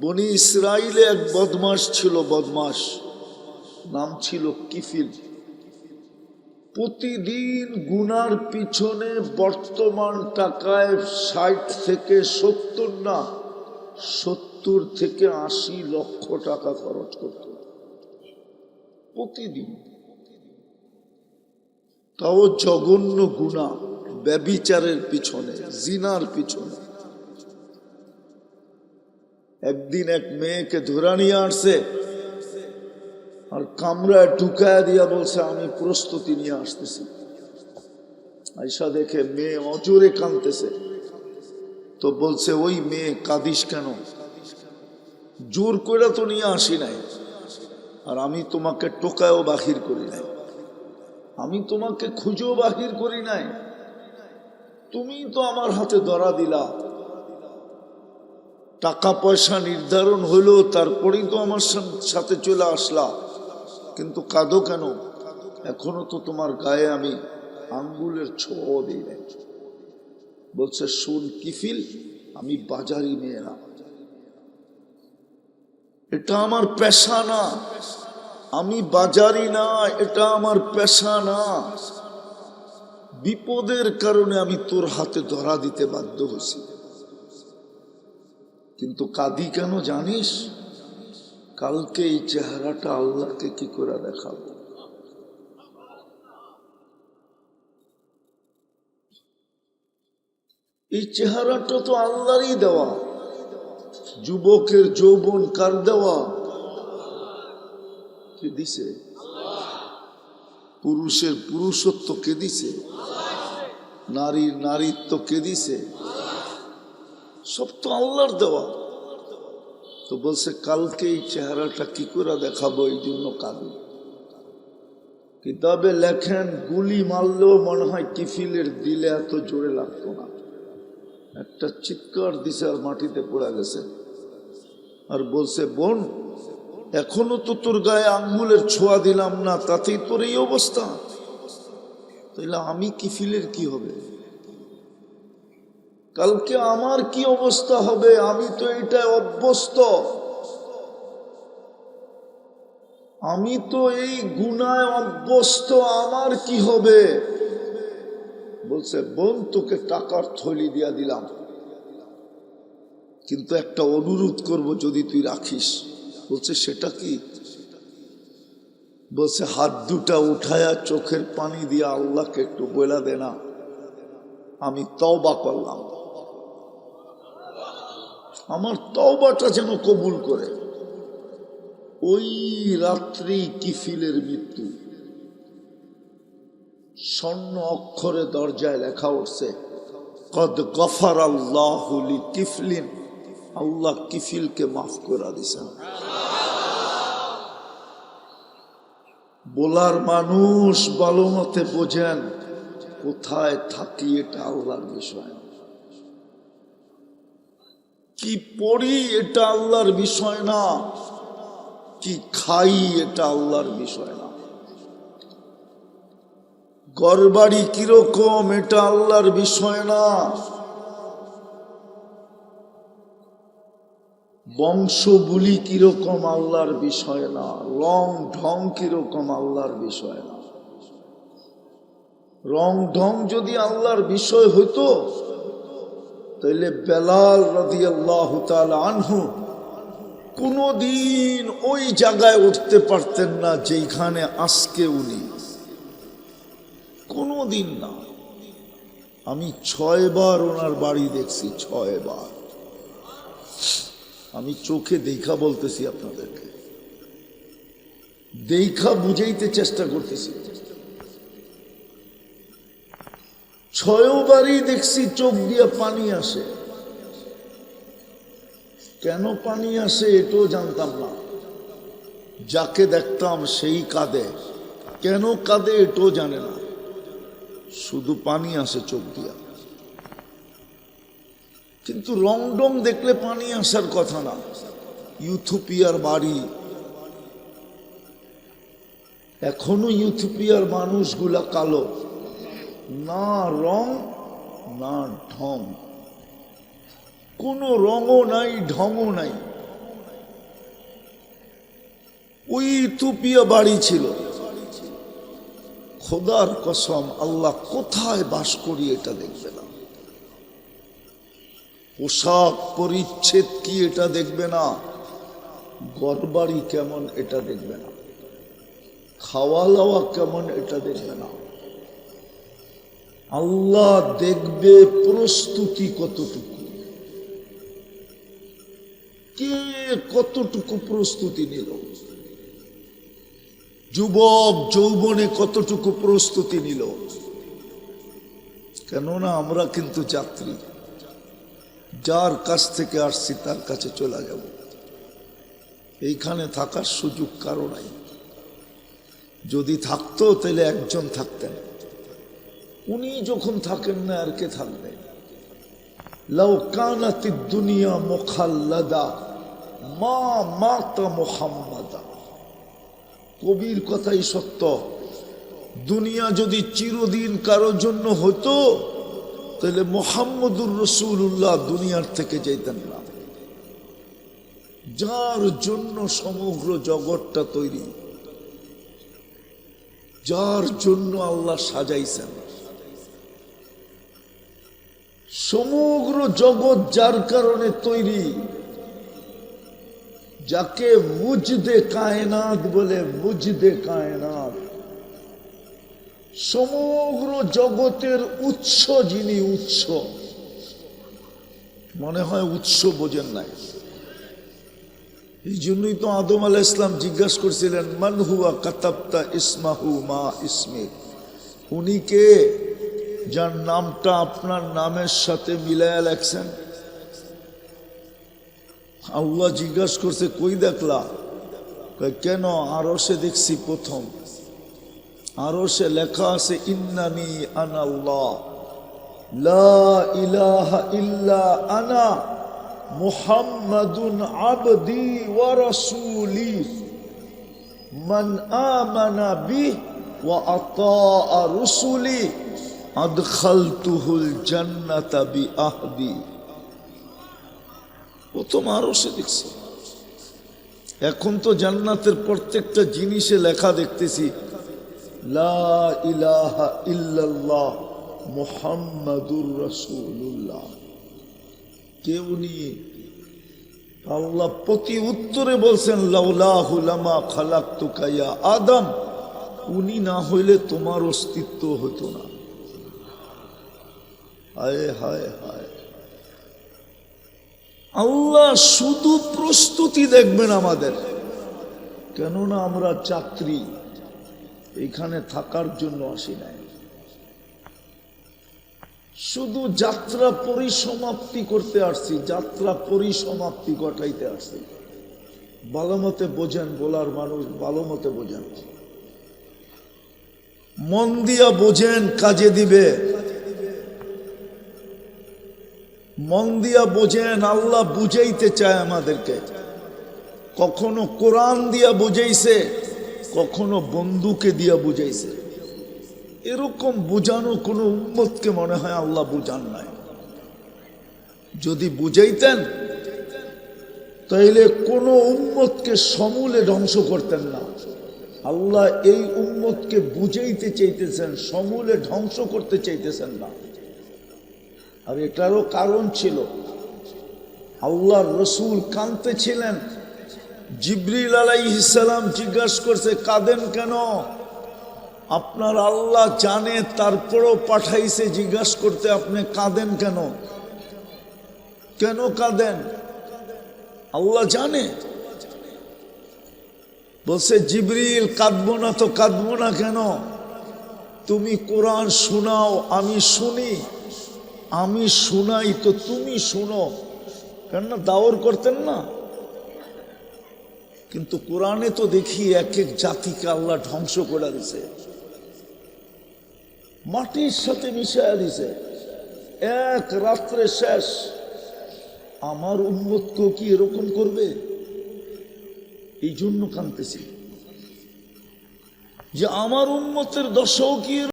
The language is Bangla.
বনি ইসরাইলে এক বদমাস ছিল, বদমাস নাম ছিল কিফিল। প্রতিদিন গুনার পিছনে বর্তমান টাকায় 60 থেকে 70 না 70 থেকে 80 লক্ষ টাকা খরচ করত প্রতিদিন। তাও জঘন্য গুনাহ, ব্যভিচারের পিছনে, জিনার পিছনে। একদিন এক মেয়েকে ধরে নিয়ে আসছে আর কামরায় ঢুকায় দিয়া বলছে আমি প্রস্তুতি নিয়ে আসতেছি। আয়সা দেখে মেয়ে অজোরে কাঁদতেছে, তো বলছে ওই মেয়ে কাঁদিস কেন? জোর করে তো নিয়ে আসি নাই, আর আমি তোমাকে টোকায়ও বাহির করি নাই, আমি তোমাকে খুঁজেও বাহির করি নাই, তুমি তো আমার হাতে ধরা দিলা। টাকা পয়সা নির্ধারণ হইলো, তারপরেই তো আমার সাথে চলে আসলা, কিন্তু কাঁদো কেন? এখনো তো তোমার গায়ে আমি আঙ্গুলের ছোঁয়াও দিই নাই। বলছে শুন কিফিল, আমি বাজারি মেয়ে না, এটা আমার পেশা না, আমি বাজারি না, এটা আমার পেশা না। বিপদের কারণে আমি তোর হাতে ধরা দিতে বাধ্য হয়েছি, কিন্তু কাঁদি কেন জানিস? কালকে এই চেহারাটা আল্লাহকে কি করে দেখাবো? এই চেহারাটা তো আল্লাহরই দেওয়া। যুবকের যৌবন কার দেওয়া? কে দিছে? পুরুষের পুরুষত্ব কে দিছে? নারীর নারীত্ব কে দিছে? সব তো আল্লাহর দেওয়া। তো বলছে কালকে এই চেহারাটা কি করে দেখাবো, এই জন্য কাঁদি। কিতাবে লেখেন গুলি মারলেও মনে হয় কিফিলের দিলে এত জোরে লাগতো না, একটা চিৎকার দিছে আর মাটিতে পড়ে গেছে। আর বলছে বোন, এখনো তো তোর গায়ে আঙ্গুলের ছোঁয়া দিলাম না, তাতেই তোর এই অবস্থা, তাইলে আমি কিফিলের কি হবে? কালকে আমার কি অবস্থা হবে? আমি তো এটা অভ্যস্ত, আমি তো এই গুনায় অভ্যস্ত, আমার কি হবে? বলছে বোন, তোকে টাকার থলি দিয়া দিলাম, কিন্তু একটা অনুরোধ করব, যদি তুই রাখিস। বলছে সেটা কি? বলছে হাত দুটা উঠায়া চোখের পানি দিয়া আল্লাহকে একটু বলা দে না, আমি তওবা করলাম, আমার তওবাটা যেন কবুল করে। ওই রাত্রি কিফিলের মৃত্যু। স্বর্ণ অক্ষরে দরজায় লেখা উঠছে কদ গফার আল্লাহু লিকিফলিন, আল্লাহ কিফিলকে মাফ করে দিয়েছেন। বলার মানুষ ভালো মতে বোঝেন, কোথায় থাকি এটা আল্লাহর বিষয়, কি পড়ি এটা আল্লাহর বিষয় না, কি খাই এটা আল্লাহর বিষয় না, ঘরবাড়ি কিরকম এটা আল্লাহর বিষয় না, বংশ বুলি কিরকম আল্লাহর বিষয় না, রং ঢং কিরকম আল্লাহর বিষয় না। রং ঢং যদি আল্লাহর বিষয় হইতো, তাইলে বেলাল রাদিয়াল্লাহু তাআলা আনহু কোনদিন ওই জায়গায় উঠতে পারতেন না যেখানে আজকে উনি, কোনদিন না। আমি 6 বার ওনার বাড়ি দেখছি, 6 বার। আমি চোখে দেখা বলতেছি আপনাদেরকে, দেখা বুঝাইতে চেষ্টা করতেছি। 6 বারই দেখছি চোখ দিয়ে পানি আসে। কেন পানি আসে এটাও জানতাম না, যাকে দেখতাম সেই কাঁদে, কেন কাঁদে এটাও জানে না, শুধু পানি আসে চোখ দিয়া। কিন্তু রংডং দেখলে পানি আসার কথা না। ইউথোপিয়ার বাড়ি, এখনো ইউথোপিয়ার মানুষগুলা কালো, না রং না ঢং, কোনো রঙও নাই ঢংও নাই, ওই ইথিওপিয়া বাড়ি ছিল। খোদার কসম, আল্লাহ কোথায় বাস করি এটা দেখবে না, পোশাক পরিচ্ছেদ কি এটা দেখবে না, ঘরবাড়ি কেমন এটা দেখবে না, খাওয়া দাওয়া কেমন এটা দেখবে না। আল্লাহ দেখবে প্রস্তুতি কতটুকু, কে কতটুকু প্রস্তুতি নিল, যুবক যৌবনে কতটুকু প্রস্তুতি নিল। কেননা আমরা কিন্তু যাত্রী, যার কাছ থেকে আসছি তার কাছে চলে যাব, এইখানে থাকার সুযোগ কারো নাই। যদি থাকতো তাহলে একজন থাকতেন, উনি যখন থাকেন না আর কে থাকবে? লাউ কানাতিদ দুনিয়া মুখাল্লাদা মা মাতা মুহাম্মাদা। কবির কথাই সত্য, দুনিয়া যদি চিরদিন কারোর জন্য হতো তাহলে মুহাম্মদুর রাসূলুল্লাহ দুনিয়ার থেকে যেতেন না। যার জন্য সমগ্র জগৎটা তৈরি, যার জন্য আল্লাহ সাজাইছেন সমগ্র জগৎ, যার কারণে তৈরি, যাকে মুজদে কায়নাত বলে, মুজদে কায়নাত, সমগ্র জগতের উৎস যিনি, উৎস। মনে হয় উৎস বোঝেন নাই, এই জন্যই তো আদম আলাইহিস সালাম জিজ্ঞাসা করছিলেন, মান হুয়া কাতাবতা ইসমাহু মা ইসমি, উনি কে যার নামটা আপনার নামের সাথে মিলায়া লেখছেন? আল্লাহ জিজ্ঞাসা করছে, কই দেখলা? কেন? আরশে দেখছি প্রথম, আরশে লেখা আছে ইন্নানি আনাল্লাহ লা ইলাহা ইল্লা আনা মুহাম্মাদুন আবদি ওয়া রাসূলি মান আমানা বিহি ওয়া আতাআ রুসুলি আদখালতুহুল জান্নাতা বিআহদি। প্রথম আরশে দেখছি, এখন তো জান্নাতের প্রত্যেকটা জিনিসে লেখা দেখতেছি লা ইলাহা ইল্লাল্লাহ মুহাম্মাদুর রাসূলুল্লাহ। কে উনি? আল্লাহ প্রতি উত্তরে বলছেন লাউলাহু লামা খালাকতুকা ইয়া আদম, উনি না হইলে তোমার অস্তিত্ব হতো না। হায় হায় হায়, আল্লাহ শুধু প্রস্তুতি দেখবেন আমাদের, কেননা আমরা যাত্রী, এখানে থাকার জন্য আসি নাই, শুধু যাত্রা পরিসমাপ্তি করতে আসছি, যাত্রা পরিসমাপ্তি ঘটাইতে আসছি। ভালো মতে বোঝেন, বলার মানুষ ভালো মতে বোঝেন, মন দিয়া বোঝেন, কাজে দিবে। মন দিয়া বোঝেন, আল্লাহ বুঝাইতে চায় আমাদেরকে। কখনো কোরআন দিয়া বুঝাইছে, কখনো বন্দুকে দিয়া বুঝাইছে। এরকম বুঝানো কোনো উম্মতকে মনে হয় আল্লাহ বুঝান নাই। যদি বুঝাইতেন তাইলে কোনো উম্মতকে সমূলে ধ্বংস করতেন না। আল্লাহ এই উম্মতকে বুঝাইতে চাইতেছেন, সমূলে ধ্বংস করতে চাইতেছেন না। আর এটারও কারণ ছিল, আল্লাহর রসুল কাঁদতেছিলেন। জিবরিল আলাইহিস সালাম জিজ্ঞাসা করছে, কাঁদেন কেন? আপনার আল্লাহ জানে, তারপরও পাঠাইছে জিজ্ঞাসা করতে, আপনি কাঁদেন কেন? কেন কাঁদেন? আল্লাহ জানে। বলছে, জিবরিল কাঁদবো না তো কাঁদবো না কেন? তুমি কোরআন শোনাও, আমি শুনি, আমি শোনাই তো তুমি শুনো। কেননা দাওয়াত করতেন না। কিন্তু কোরআনে তো দেখি এক এক জাতিকে আল্লাহ ধ্বংস করে দিছে, মাটির সাথে মিশাইয়া দিছে, এক রাত্রে শেষ। আমার উম্মতকেও কি এরকম করবে? এই জন্য কাঁদতেছি যে আমার উম্মতের দশাও কি